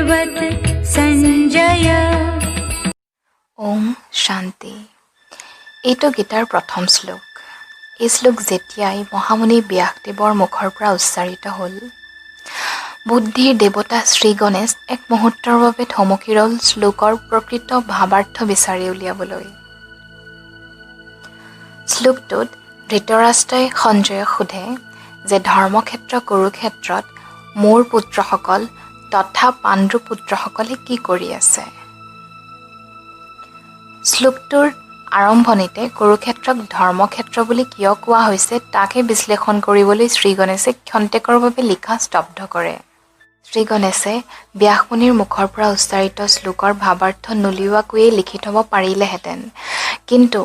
कुर्वत् सञ्जय। ওম শান্তি। এইটো গীতাৰ প্ৰথম শ্লোক। এই শ্লোক যেতিয়াই মহামুনি ব্যাসদেৱৰ মুখৰ পৰা উচ্চাৰিত হ'ল, বুদ্ধিৰ দেৱতা শ্ৰী গণেশ এক মুহূৰ্তৰ বাবে থমকি ৰ'ল শ্লোকৰ প্ৰকৃত ভাৱাৰ্থ বিচাৰি উলিয়াবলৈ। শ্লোকটোত ধৃতৰাষ্ট্ৰই সঞ্জয়ক সোধে যে ধৰ্মক্ষেত্ৰ কুৰুক্ষেত্ৰত মোৰ পুত্ৰসকল তথা পাণ্ডু পুত্ৰসকলে কি কৰি আছে। শ্লোকটোৰ আৰম্ভণিতে কুৰুক্ষেত্ৰক ধৰ্মক্ষেত্ৰ বুলি কিয় কোৱা হৈছে তাকে বিশ্লেষণ কৰিবলৈ শ্ৰী গণেশে ক্ষন্তেকৰ বাবে লিখা স্তব্ধ কৰে। শ্ৰী গণেশে ব্যাসমুনিৰ মুখৰ পৰা উচ্চাৰিত শ্লোকৰ ভাৱাৰ্থ নুলিওৱাকৈয়ে লিখি থ'ব পাৰিলেহেঁতেন, কিন্তু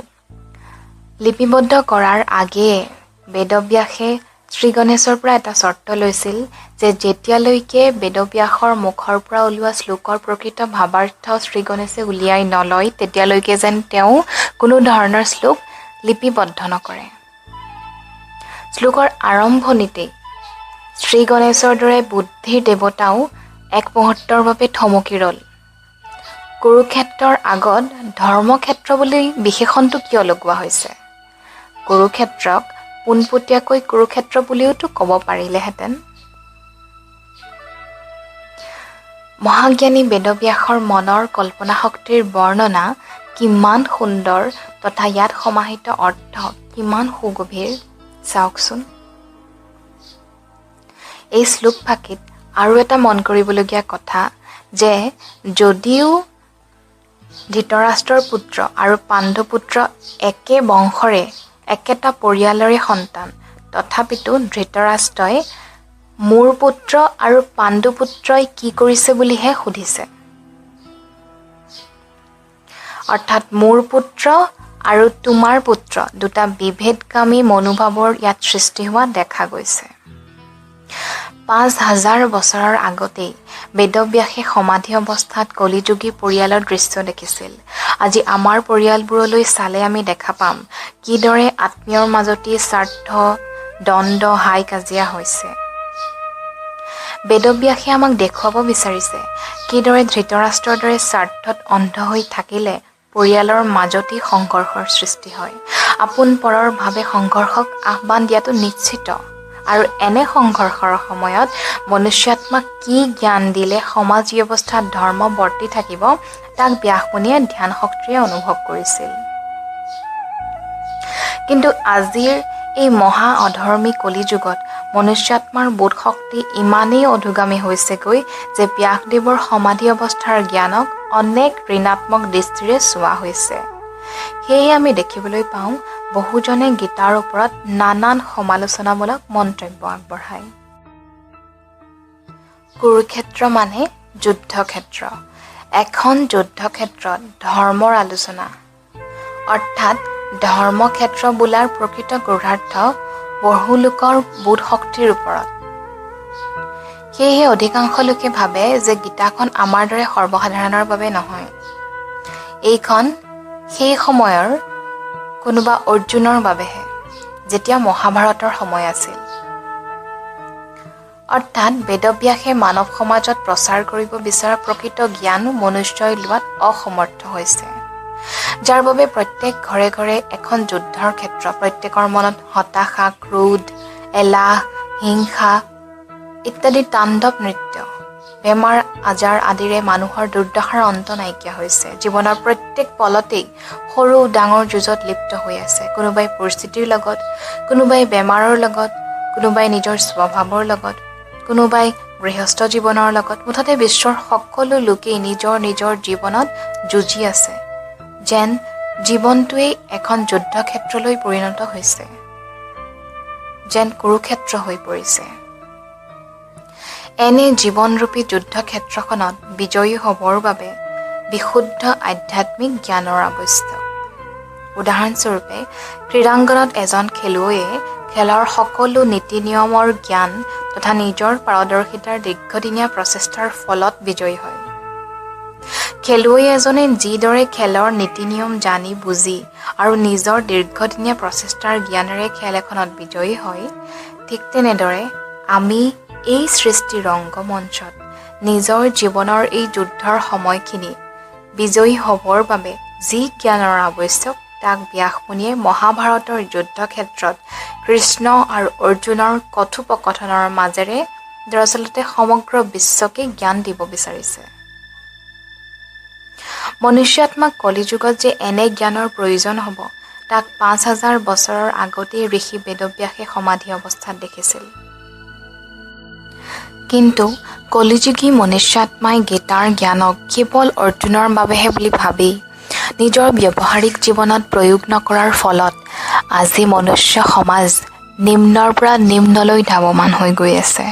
লিপিবদ্ধ কৰাৰ আগেয়ে বেদব্যাসে শ্ৰী গণেশৰ পৰা এটা চৰ্ত লৈছিল যে যেতিয়ালৈকে বেদব্যাসৰ মুখৰ পৰা ওলোৱা শ্লোকৰ প্ৰকৃত ভাৱাৰ্থ শ্ৰী গণেশে উলিয়াই নলয় তেতিয়ালৈকে যেন তেওঁ কোনো ধৰণৰ শ্লোক লিপিবদ্ধ নকৰে। শ্লোকৰ আৰম্ভণিতেই শ্ৰী গণেশৰ দৰে বুদ্ধিৰ দেৱতাও এক মুহূৰ্তৰ বাবে থমকি ৰ'ল। কুৰুক্ষেত্ৰৰ আগত ধৰ্মক্ষেত্ৰ বুলি বিশেষণটো কিয় লগোৱা হৈছে? কুৰুক্ষেত্ৰক পোনপটীয়াকৈ কুৰুক্ষেত্ৰ বুলিওতো ক'ব পাৰিলেহেঁতেন। মহাজ্ঞানী বেদব্যাসৰ মনৰ কল্পনা শক্তিৰ বৰ্ণনা কিমান সুন্দৰ তথা ইয়াত সমাহিত অৰ্থ কিমান সুগভীৰ চাওকচোন। এই শ্লোকফাঁকিত আৰু এটা মন কৰিবলগীয়া কথা যে যদিও ধৃতৰাষ্ট্ৰৰ পুত্ৰ আৰু পাণ্ডুপুত্ৰ একে বংশৰে একেটা পৰিয়ালৰে সন্তান, তথাপিতো ধৃতৰাষ্ট্ৰই মোৰ পুত্ৰ আৰু পাণ্ডুপুত্ৰই কি কৰিছে বুলিহে সুধিছে। অৰ্থাৎ মোৰ পুত্ৰ আৰু তোমাৰ পুত্ৰ দুটা বিভেদগামী মনোভাৱৰ ইয়াত সৃষ্টি হোৱা দেখা গৈছে। ৫,০০০ বছৰৰ আগতেই বেদব্যাসে সমাধি অৱস্থাত কলিযুগী পৰিয়ালৰ দৃশ্য দেখিছিল। আজি আমাৰ পৰিয়ালবোৰলৈ চালে আমি দেখা পাম কিদৰে আত্মীয়ৰ মাজতেই স্বাৰ্থ, দ্বন্দ্ব, হাই কাজিয়া হৈছে। বেদব্যাসে আমাক দেখুৱাব বিচাৰিছে কিদৰে ধৃতৰাষ্ট্ৰৰ দৰে স্বাৰ্থত অন্ধ হৈ থাকিলে পৰিয়ালৰ মাজতেই সংঘৰ্ষৰ সৃষ্টি হয়। আপোন পৰৰ ভাৱে সংঘৰ্ষক আহ্বান দিয়াটো নিশ্চিত, আৰু এনে সংঘৰ্ষৰ সময়ত মনুষ্যাত্মাক কি জ্ঞান দিলে সমাজ ব্যৱস্থাত ধৰ্ম বৰ্তি থাকিব তাক ব্যাসমুনিয়ে ধ্যান শক্তিৰে অনুভৱ কৰিছিল। কিন্তু আজিৰ এই মহা অধৰ্মী কলিযুগত মনুষ্যাত্মাৰ বোধশক্তি ইমানেই অধোগামী হৈছেগৈ যে ব্যাসদেৱৰ সমাধি অৱস্থাৰ জ্ঞানক অনেক ঋণাত্মক দৃষ্টিৰে চোৱা হৈছে। সেয়ে আমি দেখিবলৈ পাওঁ বহুজনে গীতাৰ ওপৰত নানান সমালোচনামূলক মন্তব্য আগবঢ়ায়। কুৰুক্ষেত্ৰ মানে যুদ্ধক্ষেত্ৰ। এখন যুদ্ধক্ষেত্ৰত ধৰ্মৰ আলোচনা, অৰ্থাৎ ধৰ্মক্ষেত্ৰ বোলাৰ প্ৰকৃত গূঢ়াৰ্থ বহু লোকৰ বোধশক্তিৰ ওপৰত। সেয়েহে অধিকাংশ লোকে ভাবে যে গীতাখন আমাৰ দৰে সৰ্বসাধাৰণৰ বাবে নহয়। এইখন সেই সময়ৰ কোনোবা অৰ্জুনৰ বাবেহে, যেতিয়া মহাভাৰতৰ সময় আছিল। অৰ্থাৎ বেদব্যাসে মানৱ সমাজত প্ৰচাৰ কৰিব বিচৰা প্ৰকৃত জ্ঞান মনুষ্যই লোৱাত অসমৰ্থ হৈছে, যাৰ বাবে প্ৰত্যেক ঘৰে ঘৰে এখন যুদ্ধৰ ক্ষেত্ৰ। প্ৰত্যেকৰ মনত হতাশা, ক্ৰোধ, এলাহ, হিংসা ইত্যাদি তাণ্ডৱ নৃত্য, বেমাৰ আজাৰ আদিৰে মানুহৰ দুৰ্দশাৰ অন্ত নাইকিয়া হৈছে। জীৱনৰ প্ৰত্যেক পলতেই সৰু ডাঙৰ যুঁজত লিপ্ত হৈ আছে। কোনোবাই পৰিস্থিতিৰ লগত, কোনোবাই বেমাৰৰ লগত, কোনোবাই নিজৰ স্বভাৱৰ লগত, কোনোবাই গৃহস্থ জীৱনৰ লগত। মুঠতে বিশ্বৰ সকলো লোকেই নিজৰ নিজৰ জীৱনত যুঁজি আছে, যেন জীৱনটোৱেই এখন যুদ্ধক্ষেত্ৰলৈ পৰিণত হৈছে, যেন কুৰুক্ষেত্ৰ হৈ পৰিছে। এনে জীৱনৰূপী যুদ্ধক্ষেত্ৰখনত বিজয়ী হ'বৰ বাবে বিশুদ্ধ আধ্যাত্মিক জ্ঞানৰ আৱশ্যক। উদাহৰণস্বৰূপে ক্ৰীড়াংগনত এজন খেলুৱৈয়ে খেলৰ সকলো নীতি নিয়মৰ জ্ঞান তথা নিজৰ পাৰদৰ্শিতাৰ দীৰ্ঘদিনীয়া প্ৰচেষ্টাৰ ফলত বিজয়ী হয়। খেলুৱৈ এজনে যিদৰে খেলৰ নীতি নিয়ম জানি বুজি আৰু নিজৰ দীৰ্ঘদিনীয়া প্ৰচেষ্টাৰ জ্ঞানেৰে খেল এখনত বিজয়ী হয়, ঠিক তেনেদৰে আমি এই সৃষ্টিৰ ৰংগমঞ্চত নিজৰ জীৱনৰ এই যুদ্ধৰ সময়খিনি বিজয়ী হ'বৰ বাবে যি জ্ঞানৰ আৱশ্যক তাক ব্যাসমুনিয়ে মহাভাৰতৰ যুদ্ধক্ষেত্ৰত কৃষ্ণ আৰু অৰ্জুনৰ কথোপকথনৰ মাজেৰে দৰাচলতে সমগ্ৰ বিশ্বকে জ্ঞান দিব বিচাৰিছে। মনুষ্যাত্মাক কলিযুগত যে এনে জ্ঞানৰ প্ৰয়োজন হ'ব তাক ৫,০০০ বছৰৰ আগতেই ঋষি বেদব্যাসে সমাধি অৱস্থাত দেখিছিল। কিন্তু কলিযুগী মনুষ্যাত্মাই গীতাৰ জ্ঞানক কেৱল অৰ্জুনৰ বাবেহে বুলি ভাবি নিজৰ ব্যৱহাৰিক জীৱনত প্ৰয়োগ নকৰাৰ ফলত আজি মনুষ্য সমাজ নিম্নৰ পৰা নিম্নলৈ ধাৱমান হৈ গৈ আছে।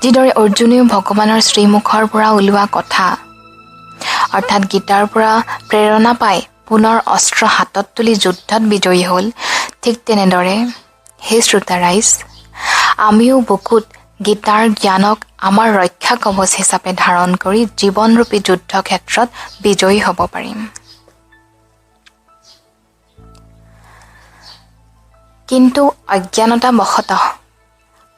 যিদৰে অৰ্জুনেও ভগৱানৰ শ্ৰীমুখৰ পৰা ওলোৱা কথা অৰ্থাৎ গীতাৰ পৰা প্ৰেৰণা পাই পুনৰ অস্ত্ৰ হাতত তুলি যুদ্ধত বিজয়ী হ'ল, ঠিক তেনেদৰে হে শ্ৰোতাৰাইজ, আমিও বুকুত গীতাৰ জ্ঞানক আমাৰ ৰক্ষা কৱচ হিচাপে ধাৰণ কৰি জীৱনৰূপী যুদ্ধক্ষেত্ৰত বিজয়ী হ'ব পাৰিম। কিন্তু অজ্ঞানতাবশতঃ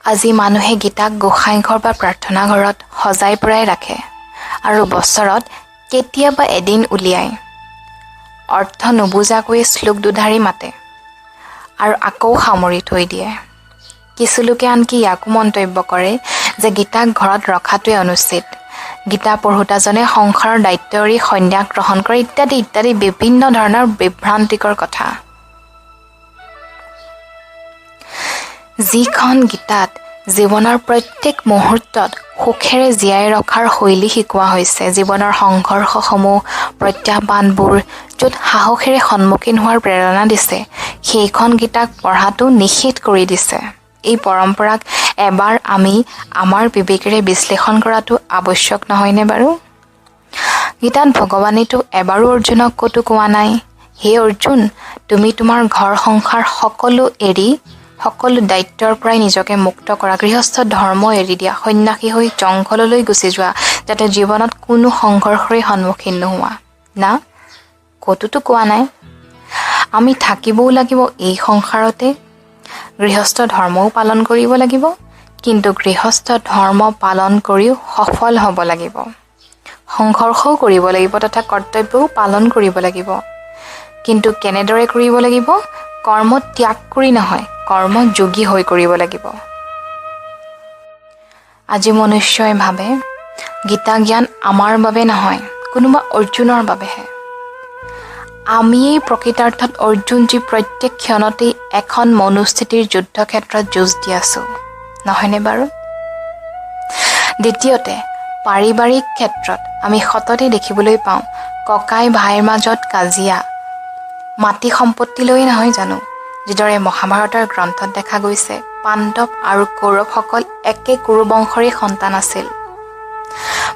আজি মানুহে গীতাক গোসাঁইঘৰ বা প্ৰাৰ্থনা ঘৰত সজাই পৰাই ৰাখে আৰু বছৰত কেতিয়াবা এদিন উলিয়াই অৰ্থ নুবুজাকৈ শ্লোক দুধাৰি মাতে আৰু আকৌ সামৰি থৈ দিয়ে। কিছু লোকে আনকি ইয়াকো মন্তব্য কৰে যে গীতাক ঘৰত ৰখাটোৱে অনুচিত, গীতা পঢ়োতাজনে সংসাৰৰ দায়িত্ব এৰি সন্ন্যাস গ্ৰহণ কৰে ইত্যাদি ইত্যাদি বিভিন্ন ধৰণৰ বিভ্ৰান্তিকৰ কথা। যিখন গীতাত জীৱনৰ প্ৰত্যেক মুহূৰ্তত সুখেৰে জীয়াই ৰখাৰ শৈলী শিকোৱা হৈছে, জীৱনৰ সংঘৰ্ষসমূহ প্ৰত্যাহ্বানবোৰ য'ত সাহসেৰে সন্মুখীন হোৱাৰ প্ৰেৰণা দিছে, সেইখন গীতাক পঢ়াটো নিষেধ কৰি দিছে। এই পৰম্পৰাক এবাৰ আমি আমাৰ বিবেকেৰে বিশ্লেষণ কৰাটো আৱশ্যক নহয়নে বাৰু? গীতাত ভগৱানেতো এবাৰো অৰ্জুনক ক'তো কোৱা নাই, হে অৰ্জুন, তুমি তোমাৰ ঘৰ সংসাৰ সকলো এৰি সকলো দায়িত্বৰ পৰাই নিজকে মুক্ত কৰা, গৃহস্থ ধৰ্ম এৰি দিয়া, সন্ন্যাসী হৈ জংঘললৈ গুচি যোৱা, যাতে জীৱনত কোনো সংঘৰ্ষৰে সন্মুখীন নোহোৱা। না, ক'তোতো কোৱা নাই। আমি থাকিবও লাগিব এই সংসাৰতে, গৃহস্থ ধৰ্মও পালন কৰিব লাগিব, কিন্তু গৃহস্থ ধৰ্ম পালন কৰিও সফল হ'ব লাগিব, সংঘৰ্ষও কৰিব লাগিব তথা কৰ্তব্যও পালন কৰিব লাগিব। কিন্তু কেনেদৰে কৰিব লাগিব? কৰ্ম ত্যাগ কৰি নহয়, কৰ্মযোগী হৈ কৰিব লাগিব। আজি মনুষ্যই ভাবে গীতা জ্ঞান আমাৰ বাবে নহয়, কোনোবা অৰ্জুনৰ বাবেহে। আমিয়েই প্ৰকৃতাৰ্থত অৰ্জুন, যি প্ৰত্যেক ক্ষণতেই এখন মনুস্থিতিৰ যুদ্ধক্ষেত্ৰত যুঁজ দি আছোঁ, নহয়নে বাৰু? দ্বিতীয়তে, পাৰিবাৰিক ক্ষেত্ৰত আমি সততে দেখিবলৈ পাওঁ ককাই ভাইৰ মাজত কাজিয়া, মাটি সম্পত্তিলৈ নহয় জানো? যিদৰে মহাভাৰতৰ গ্ৰন্থত দেখা গৈছে, পাণ্ডৱ আৰু কৌৰৱসকল একে কুৰুবংশৰে সন্তান আছিল।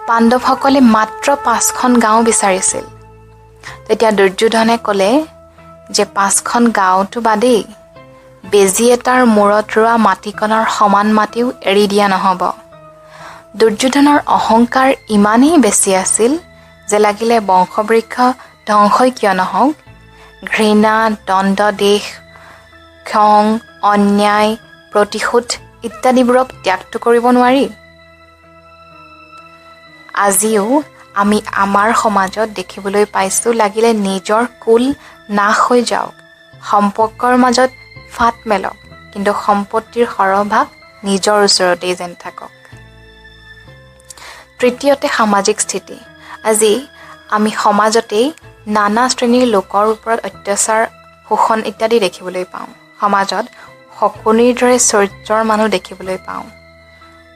পাণ্ডৱসকলে মাত্ৰ 5খন গাঁও বিচাৰিছিল। তেতিয়া দুৰ্যোধনে ক'লে যে 5খন গাঁওটো বাদেই, বেজী এটাৰ মূৰত ৰোৱা মাটিকণৰ সমান মাটিও এৰি দিয়া নহ'ব। দুৰ্যোধনৰ অহংকাৰ ইমানেই বেছি আছিল যে লাগিলে বংশবৃক্ষ ধ্বংসই কিয় নহওক, ঘৃণা, দ্বন্দ্ব, দেশ, খং, অন্যায়, প্ৰতিশোধ ইত্যাদিবোৰক ত্যাগটো কৰিব নোৱাৰি। আজিও আমি আমাৰ সমাজত দেখিবলৈ পাইছোঁ, লাগিলে নিজৰ কুল নাশ হৈ যাওক, সম্পৰ্কৰ মাজত ফাট মেলক, কিন্তু সম্পত্তিৰ সৰহভাগ নিজৰ ওচৰতেই যেন থাকক। তৃতীয়তে, সামাজিক স্থিতি। আজি আমি সমাজতেই নানা শ্ৰেণীৰ লোকৰ ওপৰত অত্যাচাৰ, শোষণ ইত্যাদি দেখিবলৈ পাওঁ। সমাজত শকুনিৰ দৰে চৰিত্ৰৰ মানুহ দেখিবলৈ পাওঁ।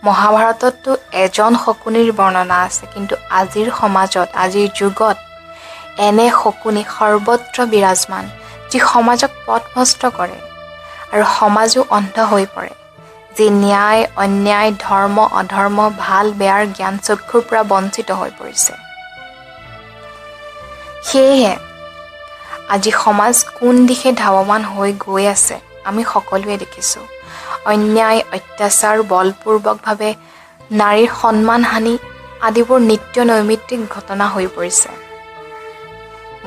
মহাভাৰততো এজন শকুনিৰ বৰ্ণনা আছে, কিন্তু আজিৰ সমাজত, আজিৰ যুগত এনে শকুনি সৰ্বত্ৰ বিৰাজমান, যি সমাজক পথভ্ৰষ্ট কৰে আৰু সমাজো অন্ধ হৈ পৰে, যি ন্যায় অন্যায়, ধৰ্ম অধৰ্ম, ভাল বেয়াৰ জ্ঞান চক্ষুৰ পৰা বঞ্চিত হৈ পৰিছে। সেয়েহে আজি সমাজ কোন দিশে ধাৱমান হৈ গৈ আছে আমি সকলোৱে দেখিছোঁ। অন্যায়, অত্যাচাৰ, বলপূৰ্বকভাৱে নাৰীৰ সন্মানহানি আদিবোৰ নিত্য নৈমিত্তিক ঘটনা হৈ পৰিছে।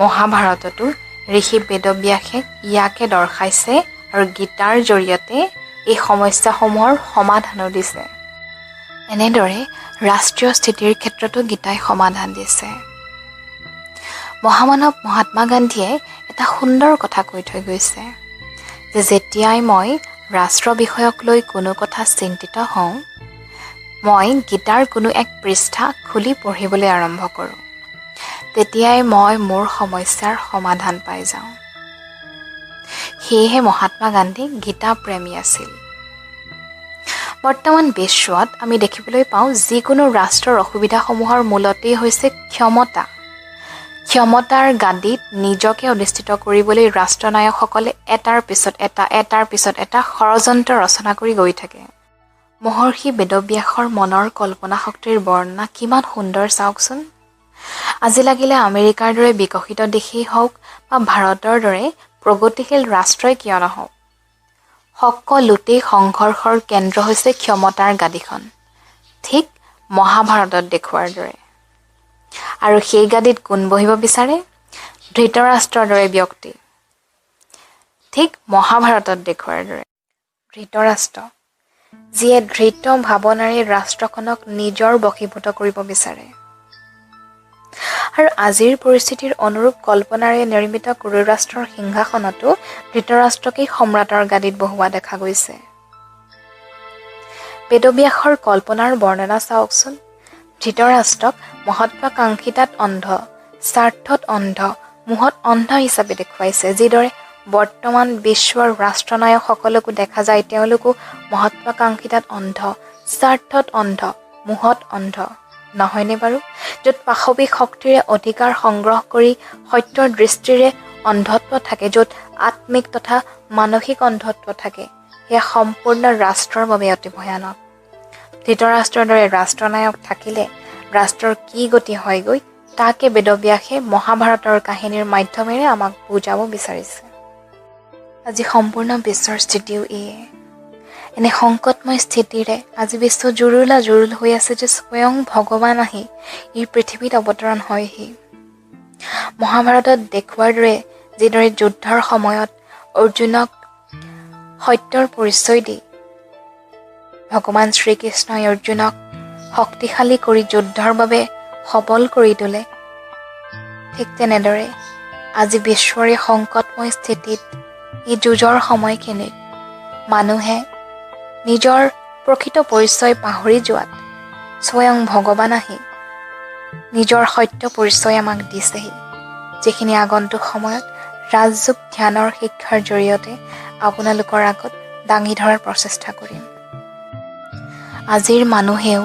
মহাভাৰততো ঋষি বেদব্যাসে ইয়াকে দৰ্শাইছে আৰু গীতাৰ জৰিয়তে এই সমস্যাসমূহৰ সমাধানো দিছে। এনেদৰে ৰাষ্ট্ৰীয় স্থিতিৰ ক্ষেত্ৰতো গীতাই সমাধান দিছে। মহামানৱ মহাত্মা গান্ধীয়ে এটা সুন্দৰ কথা কৈ থৈ গৈছে যে যেতিয়াই মই ৰাষ্ট্ৰ বিষয়ক লৈ কোনো কথা চিন্তিত হওঁ, মই গীতাৰ কোনো এক পৃষ্ঠা খুলি পঢ়িবলৈ আৰম্ভ কৰোঁ। তেতিয়াই মই মোৰ সমস্যাৰ সমাধান পাই যাওঁ। সেয়েহে মহাত্মা গান্ধী গীতা প্ৰেমী আছিল। বৰ্তমান বিশ্বত আমি দেখিবলৈ পাওঁ যিকোনো ৰাষ্ট্ৰৰ অসুবিধাসমূহৰ মূলতেই হৈছে ক্ষমতা। ক্ষমতাৰ গাদীত নিজকে অধিষ্ঠিত কৰিবলৈ ৰাষ্ট্ৰনায়কসকলে এটাৰ পিছত এটা ষড়যন্ত্ৰ ৰচনা কৰি গৈ থাকে। মহৰ্ষি বেদব্যাসৰ মনৰ কল্পনা শক্তিৰ বৰ্ণনা কিমান সুন্দৰ চাওকচোন। আজি লাগিলে আমেৰিকাৰ দৰে বিকশিত দেশেই হওক বা ভাৰতৰ দৰে প্ৰগতিশীল ৰাষ্ট্ৰই কিয় নহওক, সকলোতেই সংঘৰ্ষৰ কেন্দ্ৰ হৈছে ক্ষমতাৰ গাদীখন, ঠিক মহাভাৰতত দেখুওৱাৰ দৰে। আৰু সেই গাদীত কোন বহিব বিচাৰে? ধৃতৰাষ্ট্ৰৰ দৰে ব্যক্তি, ঠিক মহাভাৰতত দেখুওৱাৰ দৰে। ধৃতৰাষ্ট্ৰ, যিয়ে ধৃত ভাৱনাৰে ৰাষ্ট্ৰখনক নিজৰ বশীভূত কৰিব বিচাৰে। আৰু আজিৰ পৰিস্থিতিৰ অনুৰূপ কল্পনাৰে নিৰ্মিত কুৰু ৰাষ্ট্ৰৰ সিংহাসনতো ধৃতৰাষ্ট্ৰকেই সম্ৰাটৰ গাদীত বহোৱা দেখা গৈছে। বেদব্যাসৰ কল্পনাৰ বৰ্ণনা চাওকচোন। ধৃতৰাষ্ট্ৰক মহত্বাকাংক্ষিতাত অন্ধ, স্বাৰ্থত অন্ধ, মোহত অন্ধ হিচাপে দেখুৱাইছে। যিদৰে বৰ্তমান বিশ্বৰ ৰাষ্ট্ৰনায়কসকলকো দেখা যায়, তেওঁলোকো মহত্বাকাংক্ষিতাত অন্ধ, স্বাৰ্থত অন্ধ, মোহত অন্ধ, নহয়নে বাৰু? য'ত পাশৱিক শক্তিৰে অধিকাৰ সংগ্ৰহ কৰি সত্যৰ দৃষ্টিৰে অন্ধত্ব থাকে, য'ত আত্মিক তথা মানসিক অন্ধত্ব থাকে, সেয়া সম্পূৰ্ণ ৰাষ্ট্ৰৰ বাবে অতি ভয়ানক। ধৃতৰাষ্ট্ৰৰ দৰে ৰাষ্ট্ৰনায়ক থাকিলে ৰাষ্ট্ৰৰ কি গতি হয়গৈ, তাকে বেদব্যাসে মহাভাৰতৰ কাহিনীৰ মাধ্যমেৰে আমাক বুজাব বিচাৰিছে। আজি সম্পূৰ্ণ বিশ্বৰ স্থিতিও এয়ে। এনে সংকটময় স্থিতিৰে আজি বিশ্ব জুৰুল হৈ আছে যে স্বয়ং ভগৱান আহি এই পৃথিৱীত অৱতৰণ হয়হি। মহাভাৰতত দেখুওৱাৰ দৰে যিদৰে যুদ্ধৰ সময়ত অৰ্জুনক সত্যৰ পৰিচয় দি ভগৱান শ্ৰীকৃষ্ণই অৰ্জুনক শক্তিশালী কৰি যুদ্ধৰ বাবে সবল কৰি তোলে, ঠিক তেনেদৰে আজি বিশ্বৰ এই সংকটময় স্থিতিত, এই যুঁজৰ সময়খিনিত মানুহে নিজৰ প্ৰকৃত পৰিচয় পাহৰি যোৱাত স্বয়ং ভগৱান আহি নিজৰ সত্য পৰিচয় আমাক দিছেহি, যিখিনি আগন্তুক সময়ত ৰাজযোগ ধ্যানৰ শিক্ষাৰ জৰিয়তে আপোনালোকৰ আগত দাঙি ধৰাৰ প্ৰচেষ্টা কৰিম। আজিৰ মানুহেও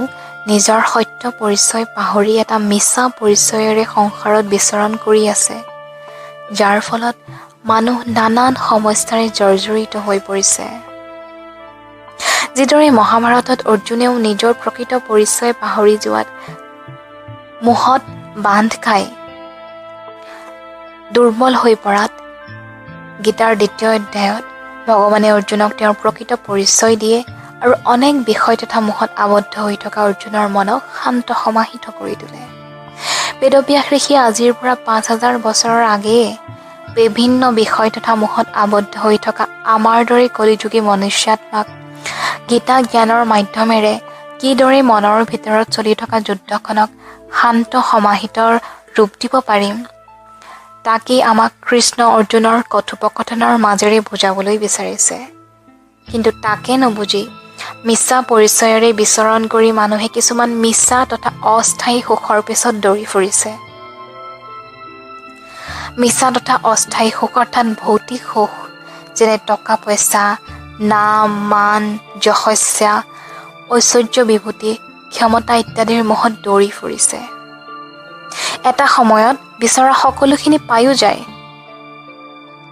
নিজৰ সত্য পৰিচয় পাহৰি এটা মিছা পৰিচয়েৰে সংসাৰত বিচৰণ কৰি আছে, যাৰ ফলত মানুহ নানান সমস্যাৰে জৰ্জৰিত হৈ পৰিছে। যিদৰে মহাভাৰতত অৰ্জুনেও নিজৰ প্ৰকৃত পৰিচয় পাহৰি যোৱাত মোহত বান্ধ খাই দুৰ্বল হৈ পৰাত গীতাৰ ২য় অধ্যায়ত ভগৱানে অৰ্জুনক তেওঁৰ প্ৰকৃত পৰিচয় দিয়ে আৰু অনেক বিষয় তথা মোহত আবদ্ধ হৈ থকা অৰ্জুনৰ মনক শান্ত সমাহিত কৰি তোলে। বেদব্যাস ঋষিয়ে আজিৰ পৰা ৫,০০০ বছৰৰ আগেয়ে বিভিন্ন বিষয় তথা মোহত আবদ্ধ হৈ থকা আমাৰ দৰে কলিযুগী মনুষ্যাত্মাক গীতা জ্ঞানৰ মাধ্যমেৰে কিদৰে মনৰ ভিতৰত চলি থকা যুদ্ধখনক শান্ত সমাহিতৰ ৰূপ দিব পাৰিম, তাকেই আমাক কৃষ্ণ অৰ্জুনৰ কথোপকথনৰ মাজেৰে বুজাবলৈ বিচাৰিছে। কিন্তু তাকে নুবুজি মিছা পৰিচয়েৰে বিচৰণ কৰি মানুহে কিছুমান মিছা তথা অস্থায়ী সুখৰ পিছত দৌৰি ফুৰিছে। মিছা তথা অস্থায়ী সুখ অৰ্থাৎ ভৌতিক সুখ, যেনে টকা পইচা, নাম মান যশস্যা, ঐশ্বৰ্য বিভূতি, ক্ষমতা ইত্যাদিৰ মোহত দৌৰি ফুৰিছে। এটা সময়ত বিচৰা সকলোখিনি পায়ো যায়,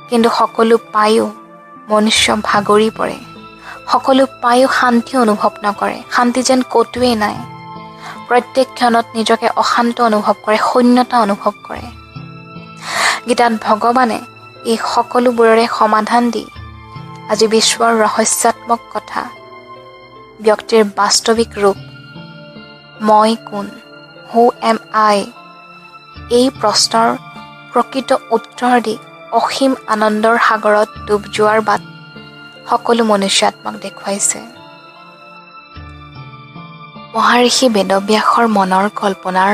কিন্তু সকলো পায়ো মনুষ্য ভাগৰি পৰে। সকলো পায়ো শান্তি অনুভৱ নকৰে, শান্তি যেন ক'তোৱেই নাই। প্ৰত্যেক ক্ষণত নিজকে অশান্ত অনুভৱ কৰে, শূন্যতা অনুভৱ কৰে। গীতাত ভগৱানে এই সকলোবোৰৰে সমাধান দি আজি বিশ্বৰ ৰহস্যাত্মক কথা, ব্যক্তিৰ বাস্তৱিক ৰূপ, মই কোন, হু এম আই, এই প্ৰশ্নৰ প্ৰকৃত উত্তৰ দি অসীম আনন্দৰ সাগৰত ডুব যোৱাৰ বাট সকলো মনুষ্যাত্মাক দেখুৱাইছে। মহাঋষি বেদব্যাসৰ মনৰ কল্পনাৰ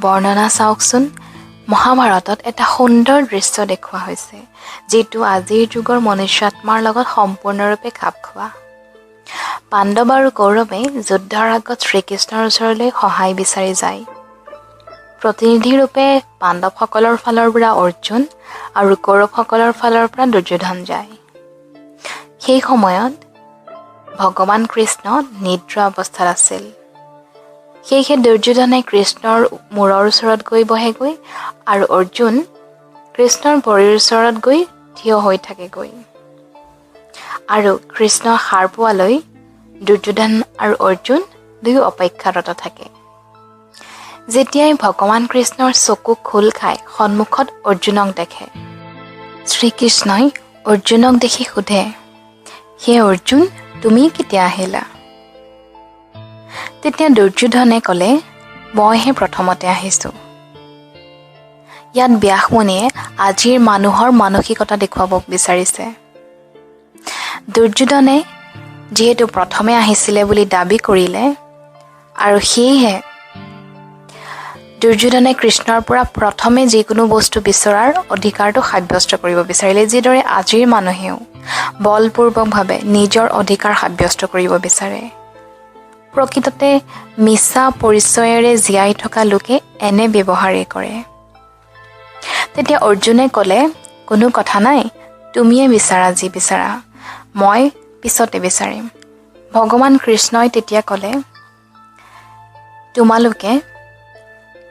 বৰ্ণনা চাওকচোন। মহাভাৰতত এটা সুন্দৰ দৃশ্য দেখুওৱা হৈছে, যিটো আজিৰ যুগৰ মনুষ্যাত্মাৰ লগত সম্পূৰ্ণৰূপে খাপ খোৱা। পাণ্ডৱ আৰু কৌৰৱে যুদ্ধৰ আগত শ্ৰীকৃষ্ণৰ ওচৰলৈ সহায় বিচাৰি যায়। প্ৰতিনিধিৰূপে পাণ্ডৱসকলৰ ফালৰ পৰা অৰ্জুন আৰু কৌৰৱসকলৰ ফালৰ পৰা দুৰ্যোধন যায়। সেই সময়ত ভগৱান কৃষ্ণ নিদ্ৰা অৱস্থাত আছিল। সেয়েহে দুৰ্যোধনে কৃষ্ণৰ মূৰৰ ওচৰত গৈ বহেগৈ আৰু অৰ্জুন কৃষ্ণৰ ভৰিৰ ওচৰত গৈ থিয় হৈ থাকেগৈ। আৰু কৃষ্ণ সাৰ পোৱালৈ দুৰ্যোধন আৰু অৰ্জুন দুয়ো অপেক্ষাৰত থাকে। যেতিয়াই ভগৱান কৃষ্ণৰ চকু খোল খাই সন্মুখত অৰ্জুনক দেখে, শ্ৰীকৃষ্ণই অৰ্জুনক দেখি সোধে, হে অৰ্জুন, তুমি কেতিয়া আহিলা? তেতিয়া দুৰ্যোধনে ক'লে, মইহে প্ৰথমতে আহিছোঁ। ইয়াত ব্যাসমুনিয়ে আজিৰ মানুহৰ মানসিকতা দেখুৱাব বিচাৰিছে। দুৰ্যোধনে যিহেতু প্ৰথমে আহিছিলে বুলি দাবী কৰিলে, আৰু সেয়েহে দুৰ্যোধনে কৃষ্ণৰ পৰা প্ৰথমে যিকোনো বস্তু বিচৰাৰ অধিকাৰটো সাব্যস্ত কৰিব বিচাৰিলে, যিদৰে আজিৰ মানুহেও বলপূৰ্বকভাৱে নিজৰ অধিকাৰ সাব্যস্ত কৰিব বিচাৰে। প্ৰকৃততে মিছা পৰিচয়েৰে জীয়াই থকা লোকে এনে ব্যৱহাৰেই কৰে। তেতিয়া অৰ্জুনে ক'লে, কোনো কথা নাই, তুমিয়ে বিচাৰা যি বিচাৰা, মই পিছতে বিচাৰিম। ভগৱান কৃষ্ণই তেতিয়া ক'লে, তোমালোকে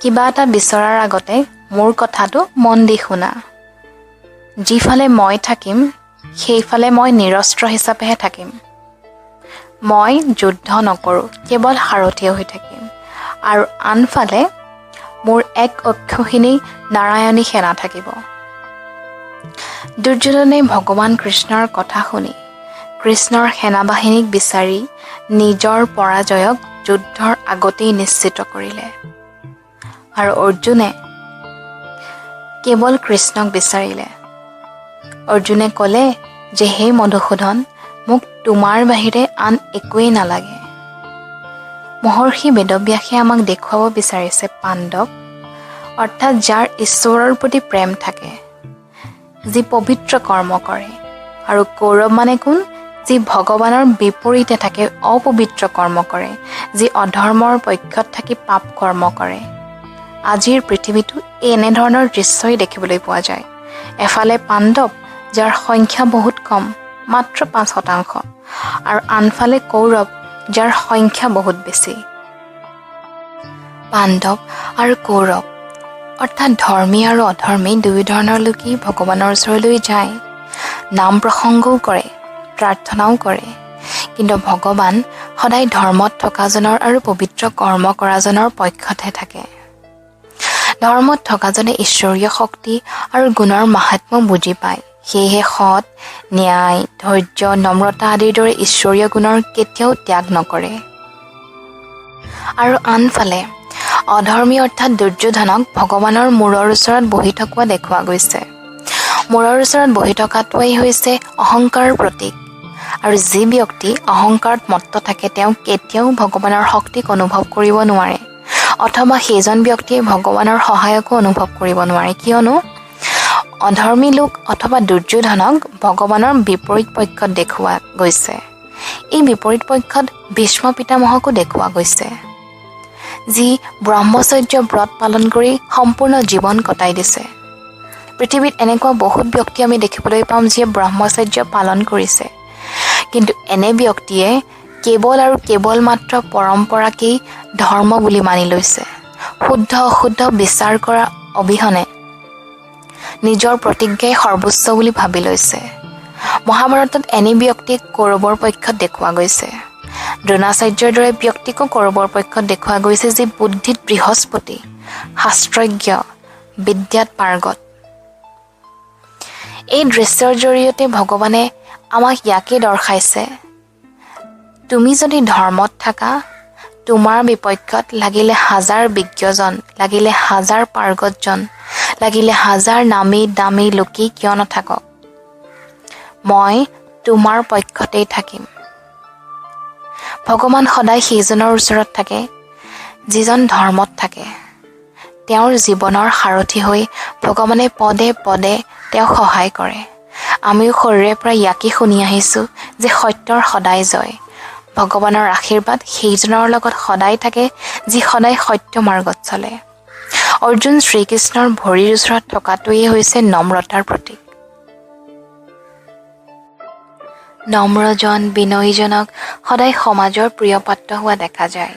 কিবা এটা বিচৰাৰ আগতে মোৰ কথাটো মন দি শুনা। যিফালে মই থাকিম সেইফালে মই নিৰস্ত্ৰ হিচাপেহে থাকিম। মই যুদ্ধ নকৰোঁ, কেৱল সাৰথিয়ে হৈ থাকিম। আৰু আনফালে মোৰ এক অক্ষৌহিণী নাৰায়ণী সেনা থাকিব। দুৰ্যোধনে ভগৱান কৃষ্ণৰ কথা শুনি কৃষ্ণৰ সেনাবাহিনীক বিচাৰি নিজৰ পৰাজয়ক যুদ্ধৰ আগতেই নিশ্চিত কৰিলে। আৰু অৰ্জুনে কেৱল কৃষ্ণক বিচাৰিলে। অৰ্জুনে ক'লে যে, হে মধুসূদন, মোক তোমাৰ বাহিৰে আন একোৱেই নালাগে। মহৰ্ষি বেদব্যাসে আমাক দেখুৱাব বিচাৰিছে পাণ্ডৱ, অৰ্থাৎ যাৰ ঈশ্বৰৰ প্ৰতি প্ৰেম থাকে, যি পবিত্ৰ কৰ্ম কৰে, আৰু কৌৰৱ মানে কোন? যি ভগৱানৰ বিপৰীতে থাকে, অপবিত্ৰ কৰ্ম কৰে, যি অধৰ্মৰ পক্ষত থাকি পাপ কৰ্ম কৰে। আজিৰ পৃথিৱীতো এনেধৰণৰ দৃশ্যই দেখিবলৈ পোৱা যায়। এফালে পাণ্ডৱ, যাৰ সংখ্যা বহুত কম, মাত্ৰ 5%, আৰু আনফালে কৌৰৱ, যাৰ সংখ্যা বহুত বেছি। পাণ্ডৱ আৰু কৌৰৱ অৰ্থাৎ ধৰ্মী আৰু অধৰ্মী দুই ধৰণৰ লোকেই ভগৱানৰ ওচৰলৈ যায়, নাম প্ৰসংগও কৰে, প্ৰাৰ্থনাও কৰে। কিন্তু ভগৱান সদায় ধৰ্মত থকাজনৰ আৰু পবিত্ৰ কৰ্ম কৰাজনৰ পক্ষতহে থাকে। ধৰ্মত থকাজনে ঈশ্বৰীয় শক্তি আৰু গুণৰ মাহাত্ম্য বুজি পায়। সেয়েহে সৎ, ন্যায়, ধৈৰ্য, নম্ৰতা আদিৰ দৰে ঈশ্বৰীয় গুণৰ কেতিয়াও ত্যাগ নকৰে। আৰু আনফালে অধৰ্মী অৰ্থাৎ দুৰ্যোধনক ভগৱানৰ মূৰৰ ওচৰত বহি থকা দেখুওৱা গৈছে। মূৰৰ ওচৰত বহি থকাটোৱেই হৈছে অহংকাৰৰ প্ৰতীক। আৰু যি ব্যক্তি অহংকাৰত মত্ত থাকে, তেওঁ কেতিয়াও ভগৱানৰ শক্তিক অনুভৱ কৰিব নোৱাৰে, অথবা সেইজন ব্যক্তিয়ে ভগৱানৰ সহায়কো অনুভৱ কৰিব নোৱাৰে। কিয়নো অধৰ্মী লোক অথবা দুৰ্যোধনক ভগৱানৰ বিপৰীত পক্ষত দেখুওৱা গৈছে। এই বিপৰীত পক্ষত ভীষ্ম পিতামহকো দেখুওৱা গৈছে, যি ব্ৰহ্মচৰ্য ব্ৰত পালন কৰি সম্পূৰ্ণ জীৱন কটাই দিছে। পৃথিৱীত এনেকুৱা বহুত ব্যক্তি আমি দেখিবলৈ পাম, যিয়ে ব্ৰহ্মচৰ্য পালন কৰিছে, কিন্তু এনে ব্যক্তিয়ে কেৱল আৰু কেৱল মাত্ৰ পৰম্পৰাকেই ধৰ্ম বুলি মানি লৈছে। শুদ্ধ অশুদ্ধ বিচাৰ কৰা অবিহনে নিজৰ প্ৰতিজ্ঞাই সৰ্বোচ্চ বুলি ভাবি লৈছে। মহাভাৰতত এনে ব্যক্তিক কৌৰৱৰ পক্ষত দেখুওৱা গৈছে। দ্ৰোণাচাৰ্যৰ দৰে ব্যক্তিকো কৌৰৱৰ পক্ষত দেখুওৱা গৈছে, যি বুদ্ধিত বৃহস্পতি, শাস্ত্ৰজ্ঞ, বিদ্যাত পাৰ্গত। এই দৃশ্যৰ জৰিয়তে ভগৱানে আমাক ইয়াকে দৰ্শাইছে, তুমি যদি ধৰ্মত থাকা, তোমাৰ বিপক্ষত লাগিলে 1000 বিজ্ঞজন, লাগিলে 1000 পাৰ্গতজন, লাগিলে 1000 নামী দামী লোকেই কিয় নাথাকক, মই তোমাৰ পক্ষতেই থাকিম। ভগৱান সদায় সেইজনৰ ওচৰত থাকে যিজন ধৰ্মত থাকে। তেওঁৰ জীৱনৰ সাৰথি হৈ ভগৱানে পদে পদে তেওঁক সহায় কৰে। আমিও সৰুৰে পৰা ইয়াকে শুনি আহিছোঁ যে সত্যৰ সদায় জয়। ভগৱানৰ আশীৰ্বাদ সেইজনৰ লগত সদায় থাকে যি সদায় সত্য মাৰ্গত চলে। অৰ্জুন শ্ৰীকৃষ্ণৰ ভৰিৰ ওচৰত থকাটোৱেই হৈছে নম্ৰতাৰ প্ৰতীক। নম্ৰজন বিনয়ীজনক সদায় সমাজৰ প্ৰিয় পাত্ৰ হোৱা দেখা যায়।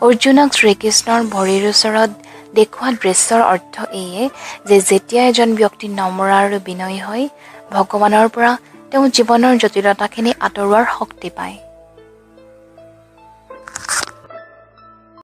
অৰ্জুনক শ্ৰীকৃষ্ণৰ ভৰিৰ ওচৰত দেখুওৱা দৃশ্যৰ অৰ্থ এইয়ে যে যেতিয়া এজন ব্যক্তি নম্ৰ আৰু বিনয়ী হয় ভগৱানৰ পৰা তেওঁ জীৱনৰ জটিলতাখিনি আঁতৰোৱাৰ শক্তি পায়।